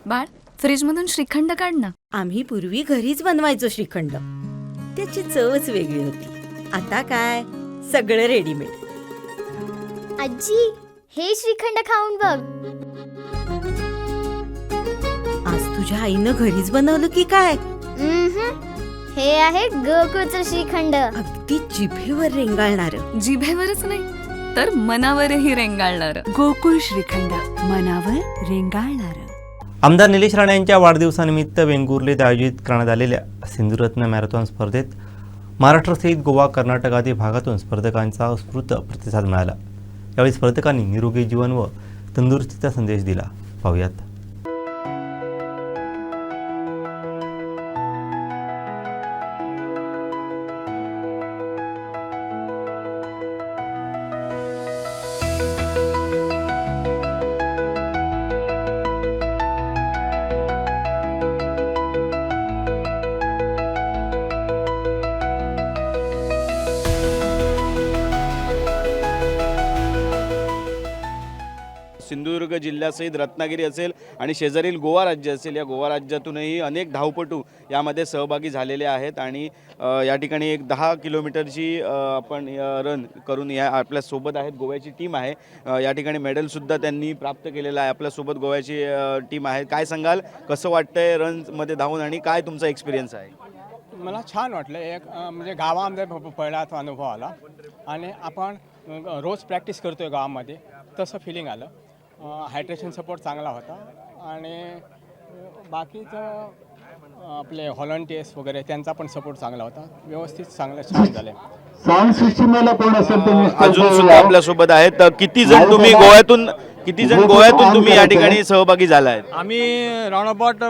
बाळ, फ्रीजमधून श्रीखंड काढ ना. आम्ही पूर्वी घरीच बनवायचो श्रीखंड. त्याची चवच वेगळी होती. आता काय सगळं रेडीमेड. आजी, हे श्रीखंड खाऊन बघ. आज तुझ्या आईनं घरीच बनवलं की काय? हे आहे गोकुळचं श्रीखंड. अगदी जिभेवर रेंगाळणार. जिभेवरच नाही तर मनावरही रेंगाळणार. गोकुळ श्रीखंड, मनावर रेंगाळणार. आमदार निलेश राणे यांच्या वाढदिवसानिमित्त वेंगुर्लेत आयोजित करण्यात आलेल्या सिंधुरत्न मॅरेथॉन स्पर्धेत महाराष्ट्रासहित गोवा, कर्नाटक आदी भागातून स्पर्धकांचा उत्स्फूर्त प्रतिसाद मिळाला. यावेळी स्पर्धकांनी निरोगी जीवन व तंदुरुस्तीचा संदेश दिला. पाहूयात. सिंधुदुर्ग जिल्ह्यासहित रत्नागिरी असेल आणि शेजारील गोवा राज्य असेल, या गोवा राज्यातूनही अनेक धावपटू यामध्ये सहभागी झालेले आहेत. आणि या ठिकाणी एक 10 किलोमीटरची आपण रन करून या आपल्यासोबत आहेत. गोव्याची टीम आहे. या ठिकाणी मेडलसुद्धा त्यांनी प्राप्त केलेलं आहे. आपल्यासोबत गोव्याची टीम आहे. काय सांगाल, कसं वाटतंय रनमध्ये धावून आणि काय तुमचा एक्सपिरियन्स आहे? मला छान वाटलं. एक म्हणजे गावामध्ये पहिलाचा अनुभव आला आणि आपण रोज प्रॅक्टिस करतो आहे गावामध्ये, तसं फिलिंग आलं. हायड्रेशन सपोर्ट चांगला होता आणि बाकीचं आपले व्हॉलंटियर्स वगैरे त्यांचा पण सपोर्ट चांगला होता. व्यवस्थित चांगलं छान झालं. अजून सुद्धा आपल्यासोबत आहेत. किती जण तुम्ही गोव्यातून तुम्ही या ठिकाणी सहभागी झाला आहेत? आम्ही राऊंड अबाउट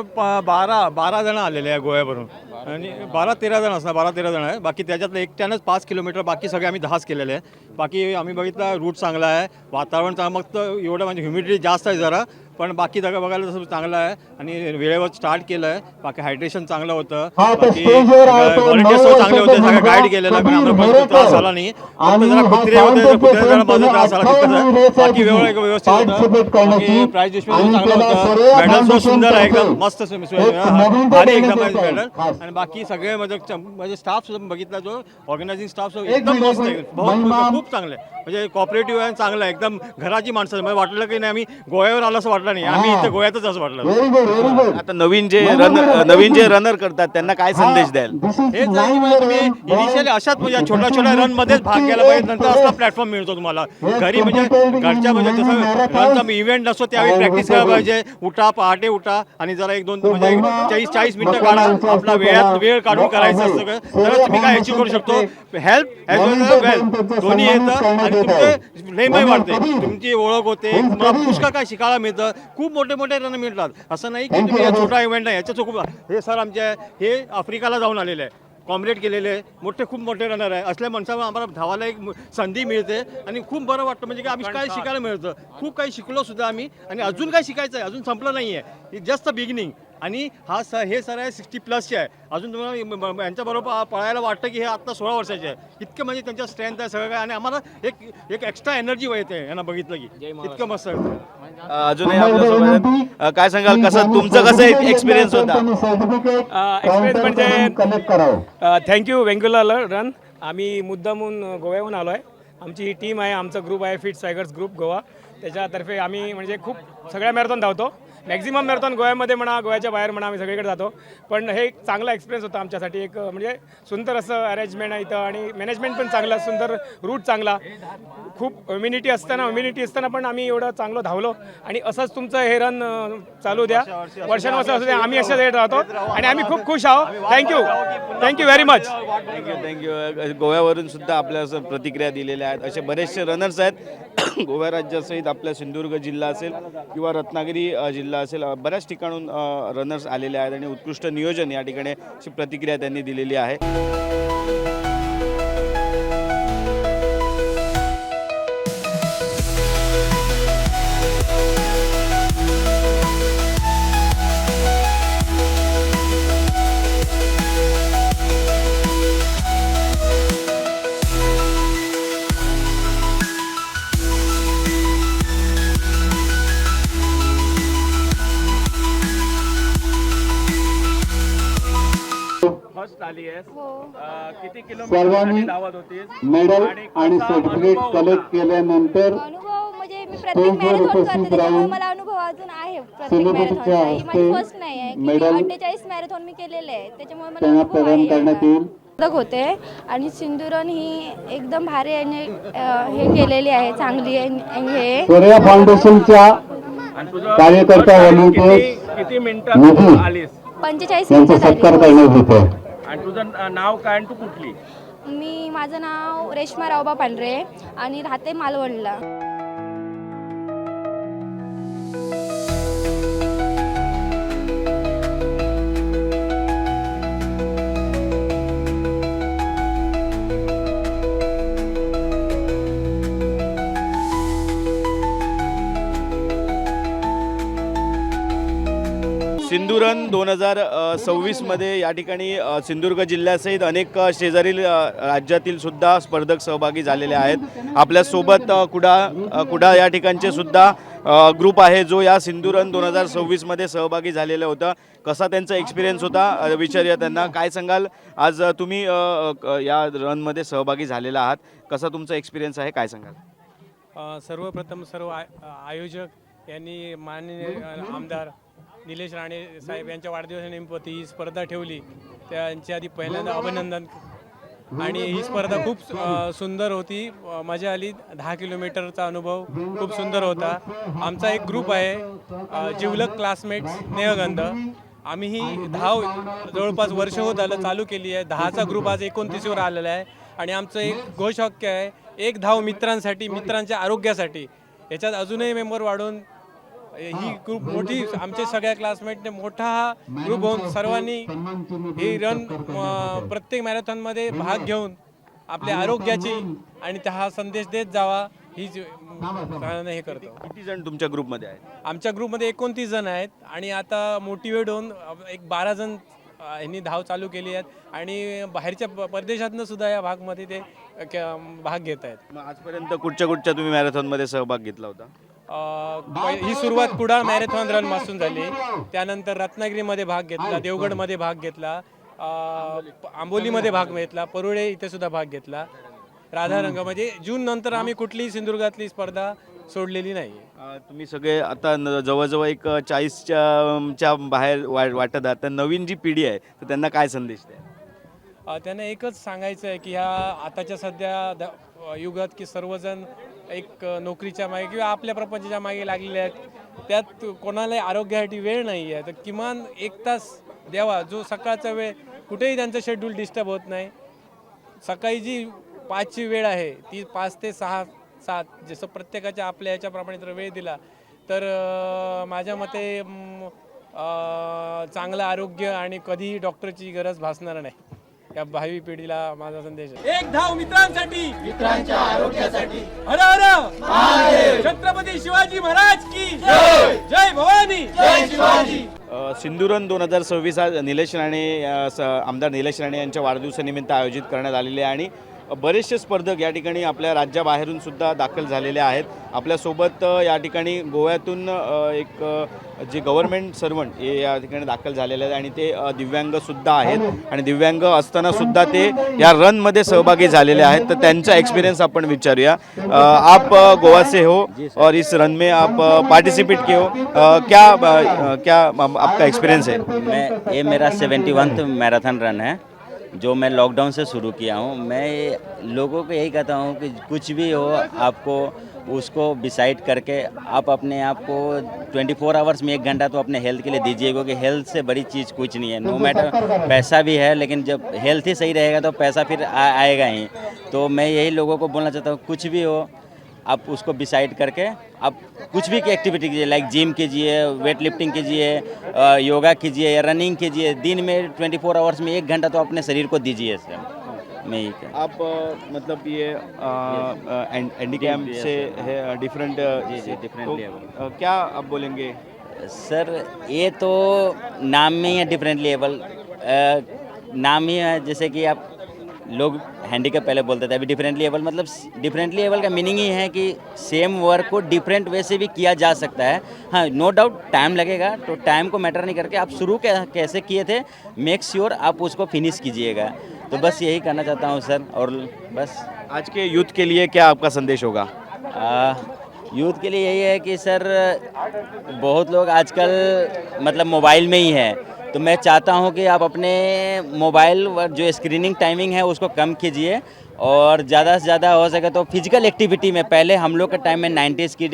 12 जण आलेले आहे गोव्यावरून आणि 12-13 जण असणार, 12-13 जण आहे. बाकी त्याच्यातलं एकट्यानंच 5 किलोमीटर, बाकी सगळे आम्ही 10च केलेले आहे. बाकी आम्ही बघितलं रूट चांगला आहे, वातावरण चांगलं, मग एवढं म्हणजे ह्युमिडिटी जास्त आहे जरा, पण बाकी जागा बघायला तसं चांगलं आहे आणि वेळेवर स्टार्ट केलं आहे. बाकी हायड्रेशन चांगलं होतं, बाकी व्हॉलंटियर्स चांगले होते, सगळं गाईड केलेलं, पण आम्हाला त्रास झाला नाही. फक्त जरा कुत्रे होते, कुत्र्याला जरा माझा त्रास झाला तिथं. बाकी व्यवस्थित होतं. बाकी प्राईज डिस्ट्रिब्युशन चांगलं होतं. मेडल्स सुंदर आहे, एकदम मस्त भारी एकदम मेडल. आणि बाकी सगळे म्हणजे स्टाफ सुद्धा बघितला, जो ऑर्गनायझिंग स्टाफ एकदम मस्त आहे, खूप चांगलं आहे. म्हणजे कॉपरेटिव्ह आहे, चांगलं आहे एकदम. घराची माणसं म्हणजे वाटलं की नाही आम्ही गोव्यावर आलो असं वाटलं नाही, आम्ही इथे गोव्यातच असं वाटलं. आता नवीन जे रनर करतात त्यांना काय संदेश द्याल? हेच आहे की म्हणजे तुम्ही इनिशियली अशाच म्हणजे छोट्या छोट्या रन मध्येच भाग घ्यायला पाहिजे, नंतर असला प्लॅटफॉर्म मिळतो तुम्हाला. घरी म्हणजे घरच्या म्हणजे जसं रनचा इव्हेंट नसतो त्यावेळी प्रॅक्टिस करायला पाहिजे. उठा, पहाटे उठा आणि जरा 1-2 म्हणजे 40 मिनिटं काढा, आपला वेळ काढून करायचं असतं, तरच तुम्ही काय अचीव्ह करू शकतो. हेल्प ॲज वेल एज वेल्थ दोन्ही येतं आणि तुमचे नेहमी वाढते, तुमची ओळख होते, तुम्हाला पुष्कळ काय शिकायला मिळतं. खूप मोठे मोठे रन मिळतात, असं नाही की तुम्ही छोटा इव्हेंट नाही. याच्या खूप हे सर आमचे हे आफ्रिकाला जाऊन आलेले आहे, कॉम्रेट केलेले खूप मोठे रनर आहे. असल्या माणसाला आम्हाला धावायला एक संधी मिळते आणि खूप बरं वाटतं. म्हणजे की आम्ही काय शिकायला मिळतं, खूप काही शिकलो सुद्धा आम्ही आणि अजून काय शिकायचं आहे, अजून संपलं नाही आहे. It just the beginning. आणि हे सर आहे 60+ आहे. अजून तुम्हाला यांच्याबरोबर पळायला वाटतं की हे आत्ता 16 वर्षाचे आहे. इतकं म्हणजे त्यांच्या स्ट्रेंथ आहे सगळं काय, आणि आम्हाला एक एक्स्ट्रा एनर्जी येते यांना बघितलं की, इतकं मस्त आहे. अजूनही आपल्यासोबत काय सांगाल, तुमचं कसं एक्सपिरियन्स होता? एक्सपिरियन्स म्हणजे थँक्यू वेंगुर्ला रन. आम्ही मुद्दामून गोव्याहून आलो आहे. आमची ही टीम आहे, आमचा ग्रुप आहे फिट सायकर्स ग्रुप गोवा. त्याच्यातर्फे आम्ही म्हणजे खूप सगळ्या मॅरेथॉन धावतो. मॅक्झिमम मॅरेथॉन गोव्यामध्ये म्हणा, गोव्याच्या बाहेर म्हणा, आम्ही सगळीकडे जातो. पण हे एक चांगला एक्सपिरियन्स होता आमच्यासाठी. एक म्हणजे सुंदर असं अरेंजमेंट आहे इथं आणि मॅनेजमेंट पण चांगला, सुंदर रूट चांगला, खूप ह्युमिडिटी असताना पण आम्ही एवढं चांगलं धावलो. आणि असंच तुमचं हे रन चालू द्या, वर्षानुवर्ष असू द्या. आम्ही अशाच रेट राहतो आणि आम्ही खूप खुश आहोत. Thank you very much. थँक्यू. गोव्यावरून सुद्धा आपल्या प्रतिक्रिया दिलेल्या आहेत. असे बरेचसे रनर्स आहेत गोवा राज्यासहित. आपल्या सिंधुदुर्ग जिल्हा असेल किंवा रत्नागिरी जिल्हा असेल, बऱ्याच ठिकाणून रनर्स आलेले आहेत आणि उत्कृष्ट नियोजन या ठिकाणी अशी प्रतिक्रिया त्यांनी दिलेली आहे. फर्स्ट आली आहेस. हो. किती सर्वांनी धावत होतीस मेडल आणि सर्टिफिकेट कलेक्ट केल्यानंतर अनुभव म्हणजे मी स्टेजवर प्रत्येक मॅरेथॉन करते उपस्थित त्याच्यामुळे राहून मला अनुभव अजून आहे प्रत्येक सेलिब्रिटीच्या मॅरेथॉनचा. ही माझी हस्ते फर्स्ट नाही आहे की मेडल 48 मॅरेथॉन मी केलेले आहे त्याच्यामुळे मला त्यांना अनुभव प्रदान करण्यात आहे. येईल. पदक होते आणि सिंधुरन ही एकदम भारी याने हे केलेली आहे चांगली हे कोरिया फाउंडेशनच्या कार्यकर्ता व्हॉलंटियर्स किती निधी मिनिटात आलीस 45 यांचा मिनिटात सत्कार आली. करण्यात येतो. आणि तुझं नाव काय आणि तू कुठली? माझं नाव रेश्मा रावबा पांढरे आणि राहते मालवणला. सिंधुरन 2026 मध्ये या ठिकाणी सिंधुदुर्ग जिल्ह्यासहित अनेक शेजारील राज्यातील सुद्धा स्पर्धक सहभागी झालेले आहेत. आपल्यासोबत कुडा या ठिकाणचे सुद्धा ग्रुप आहे जो या सिंधुरन 2026 मध्ये सहभागी झालेलं होतं. कसा त्यांचा एक्सपिरियन्स होता विचारूया त्यांना. काय सांगाल, आज तुम्ही या रनमध्ये सहभागी झालेला आहात, कसा तुमचा एक्सपिरियन्स आहे, काय सांगाल? सर्वप्रथम सर्व आयोजक यांनी माननीय आमदार निलेश राणे साहेब यांच्या वाढदिवसानिमित्त ही स्पर्धा ठेवली त्यांच्या आधी पहिल्यांदा अभिनंदन. आणि ही स्पर्धा खूप सुंदर होती, मजा आली. 10 किलोमीटरचा अनुभव खूप सुंदर होता. आमचा एक ग्रुप आहे जिवलक क्लासमेट्स स्नेहगंध. आम्ही ही धाव जवळपास वर्ष होत आलं चालू केली आहे. 10चा ग्रुप आज 29वर आलेला आहे. आणि आमचं एक घोषवाक्य आहे, एक धाव मित्रांसाठी, मित्रांच्या आरोग्यासाठी. याच्यात अजूनही मेंबर वाढून ही ग्रुप मोठी, आमचे सगळ्या क्लासमेटने मोठा हा ग्रुप होऊन सर्वांनी ही रन प्रत्येक मॅरेथॉनमध्ये भाग घेऊन आपल्या आरोग्याची आणि हा संदेश देत जावा ही हे करतो. किती जण तुमच्या ग्रुपमध्ये आहेत? आमच्या ग्रुपमध्ये 29 जण आहेत आणि आता मोटिवेट होऊन एक 12 जण यांनी धाव चालू केली आहेत आणि बाहेरच्या परदेशातनं सुद्धा या भागमध्ये ते भाग घेत आहेत. मग आजपर्यंत कुठच्या तुम्ही मॅरेथॉनमध्ये सहभाग घेतला होता? ही सुरुवात कुडाळ मॅरेथॉन रन पासून झाली. त्यानंतर रत्नागिरीमध्ये भाग घेतला, देवगडमध्ये भाग घेतला, आंबोलीमध्ये भाग घेतला, परुळे इथे सुद्धा भाग घेतला. राधारंग म्हणजे जून नंतर आम्ही कुठलीही सिंधुदुर्गातली स्पर्धा सोडलेली नाही. तुम्ही सगळे आता जवळजवळ एक 40च्या बाहेर वाटत आहात, तर नवीन जी पिढी आहे तर त्यांना काय संदेश द्या? त्यांना एकच सांगायचं आहे की ह्या आताच्या सध्या युगात की सर्वजण एक नोकरीच्या मागे किंवा आपल्या प्रपंचाच्या मागे लागलेले आहेत. त्यात कोणालाही आरोग्यासाठी वेळ नाही आहे, तर किमान 1 तास द्यावा. जो सकाळचा वेळ कुठेही त्यांचं शेड्यूल डिस्टर्ब होत नाही. सकाळी जी 5ची वेळ आहे ती 5 ते 6-7 जसं प्रत्येकाच्या आपल्या ह्याच्याप्रमाणे जर वेळ दिला तर माझ्या मते चांगलं आरोग्य आणि कधीही डॉक्टरची गरज भासणार नाही. या भावी पिढीला माझा संदेश आहे. एक धाव मित्रांसाठी, मित्रांच्या आरोग्यासाठी. हर हर महादेव. छत्रपती शिवाजी महाराज की जय. जय भवानी, जय शिवाजी. सिंधुरन 2026 आज निलेश राणे आमदार निलेश राणे यांच्या वाढदिवसानिमित्त आयोजित करण्यात आलेले आहे आणि बरेचसे स्पर्धक या ठिकाणी आपल्या राज्याबाहेरून सुद्धा दाखल झालेले आहेत. आपल्यासोबत या ठिकाणी गोव्यातून एक जे गव्हर्नमेंट सर्वंट हे या ठिकाणी दाखल झालेले आहेत आणि ते दिव्यांगसुद्धा आहेत आणि दिव्यांग असतानासुद्धा ते या रनमध्ये सहभागी झालेले आहेत. तर त्यांचा एक्सपीरियंस आपण विचारूया. आप गोवा से हो और इस रन में आप पार्टिसिपेट किए हो, क्या आपका एक्सपीरियंस है? ये मेरा 71वां मैराथन रन है जो मैं लॉकडाउन से शुरू किया हूँ. मैं लोगों को यही कहता हूँ कि कुछ भी हो आपको उसको डिसाइड करके आप अपने आप को 24 आवर्स में 1 घंटा तो अपने हेल्थ के लिए दीजिए, क्योंकि हेल्थ से बड़ी चीज़ कुछ नहीं है. नो मैटर पैसा भी है, लेकिन जब हेल्थ ही सही रहेगा तो पैसा फिर आएगा ही. तो मैं यही लोगों को बोलना चाहता हूँ, कुछ भी हो आप उसको डिसाइड करके आप कुछ भी की एक्टिविटी कीजिए, लाइक जिम कीजिए, वेट लिफ्टिंग कीजिए, योगा कीजिए या रनिंग कीजिए. दिन में 24 आवर्स में 1 घंटा तो अपने शरीर को दीजिए. सर मैं ये आप मतलब ये हैंडीकैप से है डिफरेंट? जी डिफरेंटली. क्या आप बोलेंगे? सर ये तो नाम में ही है डिफरेंटली एबल. नाम ही है, जैसे कि आप लोग हैंडीकैप पहले बोलते थे, अभी डिफरेंटली एबल, मतलब डिफरेंटली एबल का मीनिंग ही है कि सेम वर्क को डिफरेंट वे से भी किया जा सकता है। हाँ, नो डाउट टाइम लगेगा, तो टाइम को मैटर नहीं करके आप शुरू कैसे किए थे, मेक श्योर आप उसको फिनिश कीजिएगा। तो बस यही कहना चाहता हूँ सर। और बस आज के यूथ के लिए क्या आपका संदेश होगा? यूथ के लिए यही है कि सर बहुत लोग आजकल मतलब मोबाइल में ही है, तो मैं चाहता हूं कि आप अपने मोबाइल जो स्क्रीनिंग टाइमिंग है उसको कम कीजिए, और ज़्यादा से ज़्यादा हो सके तो फिजिकल एक्टिविटी में, पहले हम लोग के टाइम में 90s की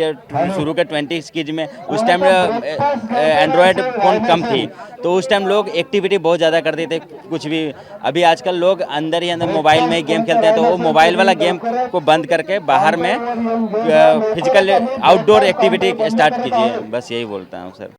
शुरू के 20s की में उस टाइम एंड्रॉयड फ़ोन कम थी, तो उस टाइम लोग एक्टिविटी बहुत ज़्यादा करते थे कुछ भी। अभी आजकल लोग अंदर ही अंदर मोबाइल में ही गेम खेलते हैं, तो वो मोबाइल वाला गेम को बंद करके बाहर में फिजिकल आउटडोर एक्टिविटी स्टार्ट कीजिए। बस यही बोलता हूँ सर।